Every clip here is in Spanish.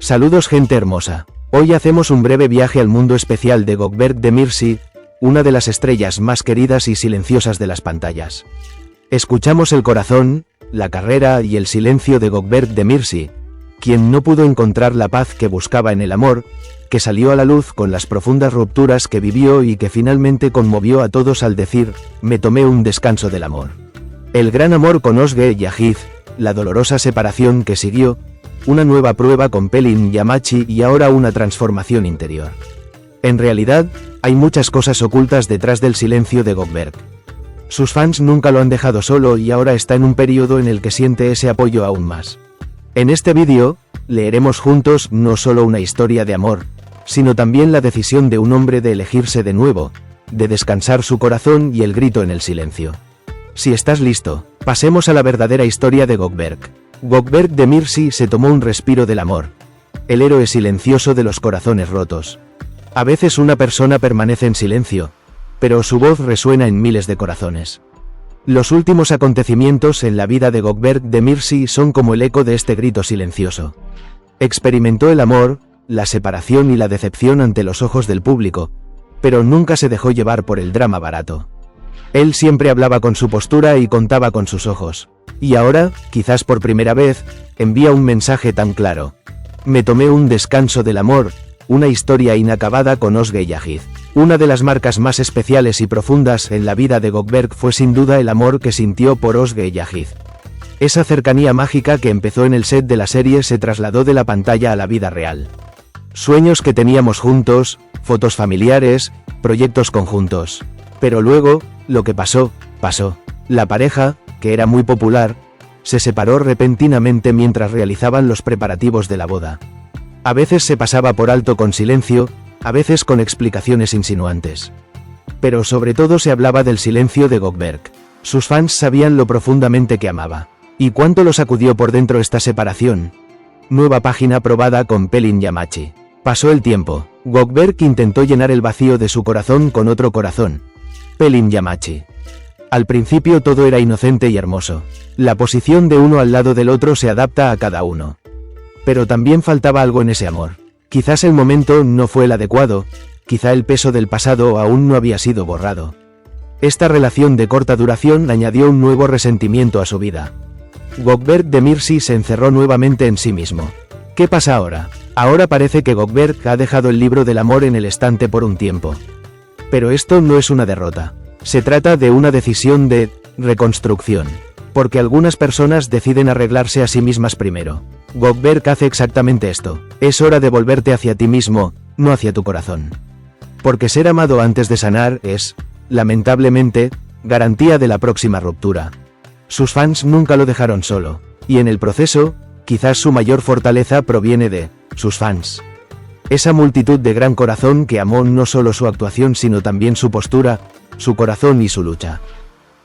Saludos gente hermosa. Hoy hacemos un breve viaje al mundo especial de Gökberk Demirci, una de las estrellas más queridas y silenciosas de las pantallas. Escuchamos el corazón, la carrera y el silencio de Gökberk Demirci, quien no pudo encontrar la paz que buscaba en el amor, que salió a la luz con las profundas rupturas que vivió y que finalmente conmovió a todos al decir, me tomé un descanso del amor. El gran amor con Özge Yağız, la dolorosa separación que siguió, una nueva prueba con Pelin Yamachi y ahora una transformación interior. En realidad, hay muchas cosas ocultas detrás del silencio de Gökberk. Sus fans nunca lo han dejado solo y ahora está en un periodo en el que siente ese apoyo aún más. En este vídeo, leeremos juntos no solo una historia de amor, sino también la decisión de un hombre de elegirse de nuevo, de descansar su corazón y el grito en el silencio. Si estás listo, pasemos a la verdadera historia de Gökberk. Gökberk Demirci se tomó un respiro del amor. El héroe silencioso de los corazones rotos. A veces una persona permanece en silencio, pero su voz resuena en miles de corazones. Los últimos acontecimientos en la vida de Gökberk Demirci son como el eco de este grito silencioso. Experimentó el amor, la separación y la decepción ante los ojos del público, pero nunca se dejó llevar por el drama barato. Él siempre hablaba con su postura y contaba con sus ojos. Y ahora, quizás por primera vez, envía un mensaje tan claro. Me tomé un descanso del amor, una historia inacabada con Özge Yağız. Una de las marcas más especiales y profundas en la vida de Gökberk fue sin duda el amor que sintió por Özge Yağız. Esa cercanía mágica que empezó en el set de la serie se trasladó de la pantalla a la vida real. Sueños que teníamos juntos, fotos familiares, proyectos conjuntos. Pero luego, lo que pasó, pasó. La pareja, que era muy popular, se separó repentinamente mientras realizaban los preparativos de la boda. A veces se pasaba por alto con silencio, a veces con explicaciones insinuantes. Pero sobre todo se hablaba del silencio de Gökberk. Sus fans sabían lo profundamente que amaba. ¿Y cuánto lo sacudió por dentro esta separación? Nueva página probada con Pelin Yamachi. Pasó el tiempo. Gökberk intentó llenar el vacío de su corazón con otro corazón. Pelin Yamachi. Al principio todo era inocente y hermoso. La posición de uno al lado del otro se adapta a cada uno. Pero también faltaba algo en ese amor. Quizás el momento no fue el adecuado, quizá el peso del pasado aún no había sido borrado. Esta relación de corta duración añadió un nuevo resentimiento a su vida. Gökberk Demirci se encerró nuevamente en sí mismo. ¿Qué pasa ahora? Ahora parece que Gökberk ha dejado el libro del amor en el estante por un tiempo. Pero esto no es una derrota. Se trata de una decisión de reconstrucción. Porque algunas personas deciden arreglarse a sí mismas primero. Gökberk hace exactamente esto. Es hora de volverte hacia ti mismo, no hacia tu corazón. Porque ser amado antes de sanar es, lamentablemente, garantía de la próxima ruptura. Sus fans nunca lo dejaron solo. Y en el proceso, quizás su mayor fortaleza proviene de sus fans. Esa multitud de gran corazón que amó no solo su actuación sino también su postura, su corazón y su lucha.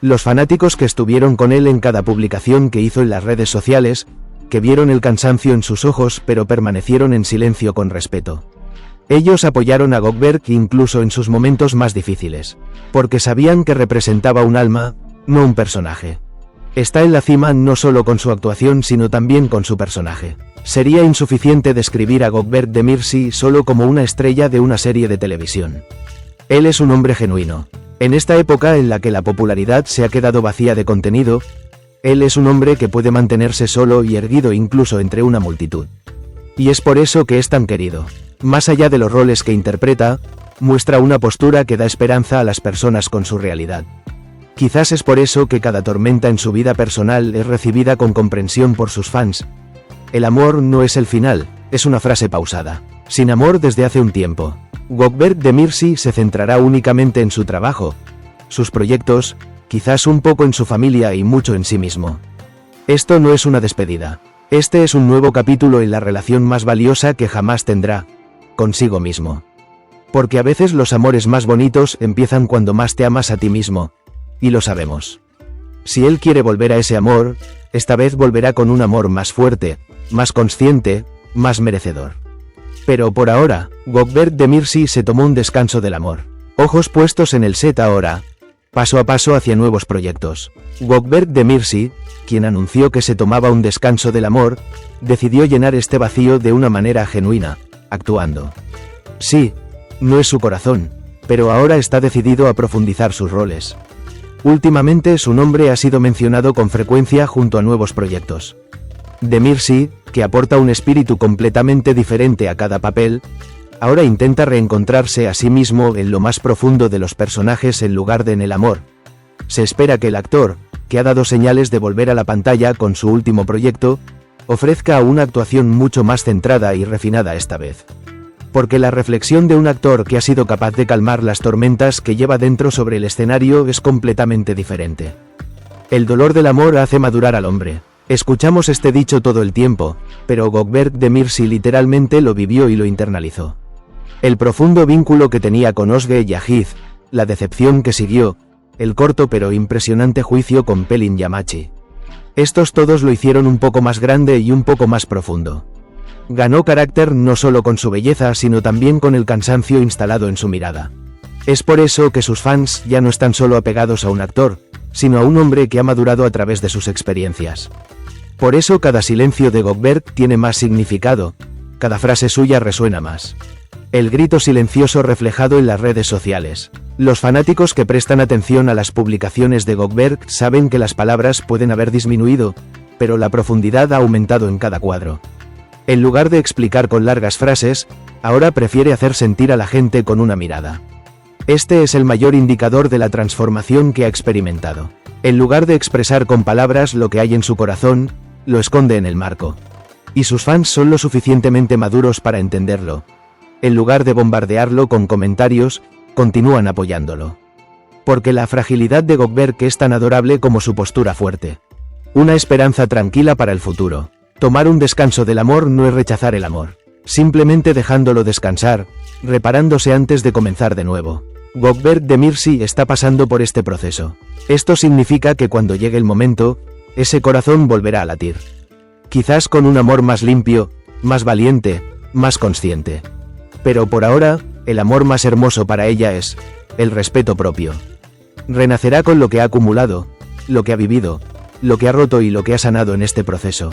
Los fanáticos que estuvieron con él en cada publicación que hizo en las redes sociales, que vieron el cansancio en sus ojos pero permanecieron en silencio con respeto. Ellos apoyaron a Gökberk incluso en sus momentos más difíciles, porque sabían que representaba un alma, no un personaje. Está en la cima no solo con su actuación sino también con su personaje. Sería insuficiente describir a Gökberk Demirci solo como una estrella de una serie de televisión. Él es un hombre genuino. En esta época en la que la popularidad se ha quedado vacía de contenido, él es un hombre que puede mantenerse solo y erguido incluso entre una multitud. Y es por eso que es tan querido. Más allá de los roles que interpreta, muestra una postura que da esperanza a las personas con su realidad. Quizás es por eso que cada tormenta en su vida personal es recibida con comprensión por sus fans. El amor no es el final, es una frase pausada. Sin amor desde hace un tiempo. Gökberk Demirci se centrará únicamente en su trabajo, sus proyectos, quizás un poco en su familia y mucho en sí mismo. Esto no es una despedida. Este es un nuevo capítulo en la relación más valiosa que jamás tendrá, consigo mismo. Porque a veces los amores más bonitos empiezan cuando más te amas a ti mismo, y lo sabemos. Si él quiere volver a ese amor, esta vez volverá con un amor más fuerte, más consciente, más merecedor. Pero por ahora, Gökberk Demirci se tomó un descanso del amor. Ojos puestos en el set ahora. paso a paso hacia nuevos proyectos. Gökberk Demirci, quien anunció que se tomaba un descanso del amor, decidió llenar este vacío de una manera genuina, actuando. Sí, no es su corazón, pero ahora está decidido a profundizar sus roles. Últimamente su nombre ha sido mencionado con frecuencia junto a nuevos proyectos. Demirci, que aporta un espíritu completamente diferente a cada papel, ahora intenta reencontrarse a sí mismo en lo más profundo de los personajes en lugar de en el amor. Se espera que el actor, que ha dado señales de volver a la pantalla con su último proyecto, ofrezca una actuación mucho más centrada y refinada esta vez. Porque la reflexión de un actor que ha sido capaz de calmar las tormentas que lleva dentro sobre el escenario es completamente diferente. El dolor del amor hace madurar al hombre. Escuchamos este dicho todo el tiempo, pero Gökberk Demirci literalmente lo vivió y lo internalizó. El profundo vínculo que tenía con Özge Yağız, la decepción que siguió, el corto pero impresionante juicio con Pelin Yamachi. Estos todos lo hicieron un poco más grande y un poco más profundo. Ganó carácter no solo con su belleza sino también con el cansancio instalado en su mirada. Es por eso que sus fans ya no están solo apegados a un actor, sino a un hombre que ha madurado a través de sus experiencias. Por eso cada silencio de Gökberk tiene más significado, cada frase suya resuena más. El grito silencioso reflejado en las redes sociales. Los fanáticos que prestan atención a las publicaciones de Gökberk saben que las palabras pueden haber disminuido, pero la profundidad ha aumentado en cada cuadro. En lugar de explicar con largas frases, ahora prefiere hacer sentir a la gente con una mirada. Este es el mayor indicador de la transformación que ha experimentado. En lugar de expresar con palabras lo que hay en su corazón, lo esconde en el marco. Y sus fans son lo suficientemente maduros para entenderlo. En lugar de bombardearlo con comentarios, continúan apoyándolo. Porque la fragilidad de Gökberk es tan adorable como su postura fuerte. Una esperanza tranquila para el futuro. Tomar un descanso del amor no es rechazar el amor. Simplemente dejándolo descansar, reparándose antes de comenzar de nuevo. Gökberk Demirci está pasando por este proceso. Esto significa que cuando llegue el momento, ese corazón volverá a latir. Quizás con un amor más limpio, más valiente, más consciente. Pero por ahora, el amor más hermoso para ella es el respeto propio. Renacerá con lo que ha acumulado, lo que ha vivido, lo que ha roto y lo que ha sanado en este proceso.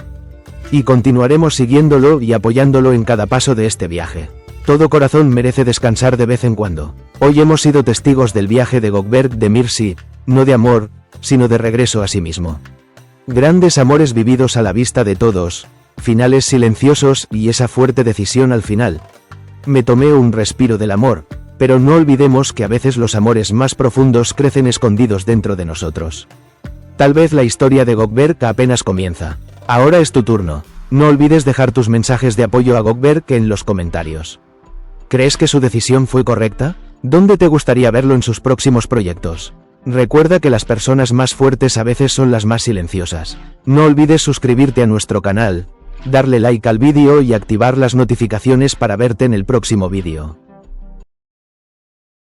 Y continuaremos siguiéndolo y apoyándolo en cada paso de este viaje. Todo corazón merece descansar de vez en cuando. Hoy hemos sido testigos del viaje de Gökberk Demirci, no de amor, sino de regreso a sí mismo. Grandes amores vividos a la vista de todos, finales silenciosos y esa fuerte decisión al final. Me tomé un respiro del amor, pero no olvidemos que a veces los amores más profundos crecen escondidos dentro de nosotros. Tal vez la historia de Gökberk apenas comienza. Ahora es tu turno. No olvides dejar tus mensajes de apoyo a Gökberk en los comentarios. ¿Crees que su decisión fue correcta? ¿Dónde te gustaría verlo en sus próximos proyectos? Recuerda que las personas más fuertes a veces son las más silenciosas. No olvides suscribirte a nuestro canal, darle like al vídeo y activar las notificaciones para verte en el próximo vídeo.